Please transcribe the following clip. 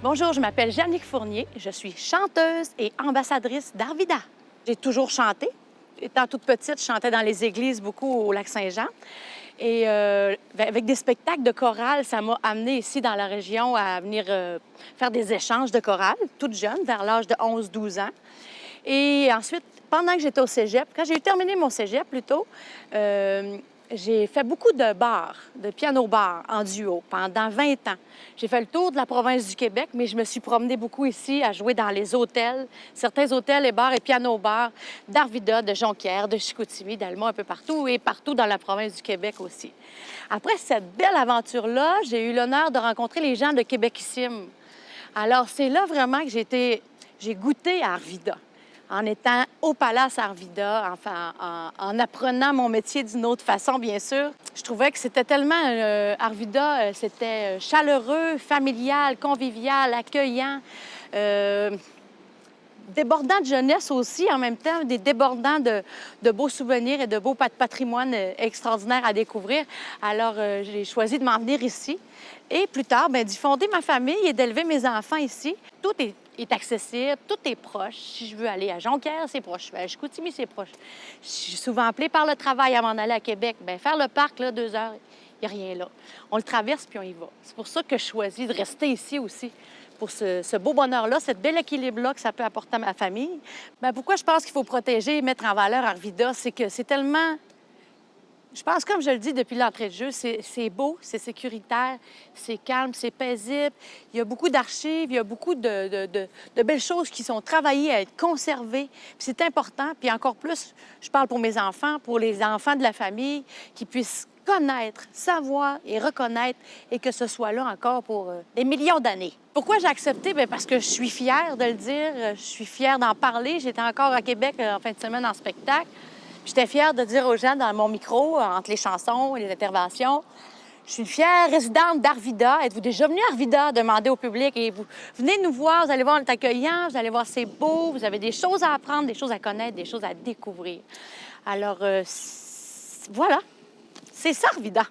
Bonjour, je m'appelle Jannick Fournier. Je suis chanteuse et ambassadrice d'Arvida. J'ai toujours chanté. Étant toute petite, je chantais dans les églises beaucoup au Lac-Saint-Jean. Et avec des spectacles de chorale, ça m'a amenée ici dans la région à venir faire des échanges de chorale, toute jeune, vers l'âge de 11-12 ans. Et ensuite, pendant que j'étais au cégep, quand j'ai terminé mon cégep plutôt, j'ai fait beaucoup de bars, de piano-bar en duo pendant 20 ans. J'ai fait le tour de la province du Québec, mais je me suis promenée beaucoup ici à jouer dans les hôtels, certains hôtels et bars et piano-bars d'Arvida, de Jonquière, de Chicoutimi, d'Alma, un peu partout et partout dans la province du Québec aussi. Après cette belle aventure-là, j'ai eu l'honneur de rencontrer les gens de Québecissime. Alors, c'est là vraiment que j'ai goûté à Arvida. En étant au Palace Arvida, enfin, en apprenant mon métier d'une autre façon, bien sûr. Je trouvais que c'était tellement... Arvida, c'était chaleureux, familial, convivial, accueillant, débordant de jeunesse aussi, en même temps, des débordants de beaux souvenirs et de beaux patrimoines extraordinaires à découvrir. Alors, j'ai choisi de m'en venir ici. Et plus tard, bien, d'y fonder ma famille et d'élever mes enfants ici. Tout est accessible, tout est proche. Si je veux aller à Jonquière, c'est proche. Je vais à Chicoutimi, c'est proche. Je suis souvent appelée par le travail à m'en aller à Québec. Bien, faire le parc, là, 2 heures, il n'y a rien là. On le traverse puis on y va. C'est pour ça que je choisis de rester ici aussi, pour ce beau bonheur-là, ce bel équilibre-là que ça peut apporter à ma famille. Bien, pourquoi je pense qu'il faut protéger et mettre en valeur Arvida, c'est que c'est tellement... Je pense, comme je le dis depuis l'entrée de jeu, c'est beau, c'est sécuritaire, c'est calme, c'est paisible. Il y a beaucoup d'archives, il y a beaucoup de belles choses qui sont travaillées à être conservées. Puis c'est important. Puis encore plus, je parle pour mes enfants, pour les enfants de la famille, qui puissent connaître, savoir et reconnaître et que ce soit là encore pour des millions d'années. Pourquoi j'ai accepté? Bien, parce que je suis fière de le dire, je suis fière d'en parler. J'étais encore à Québec en fin de semaine en spectacle. J'étais fière de dire aux gens dans mon micro, entre les chansons et les interventions, je suis une fière résidente d'Arvida. Êtes-vous déjà venu à Arvida? Demandez au public. Et vous venez nous voir, vous allez voir, on est accueillant, vous allez voir, c'est beau, vous avez des choses à apprendre, des choses à connaître, des choses à découvrir. Alors, voilà, c'est ça, Arvida.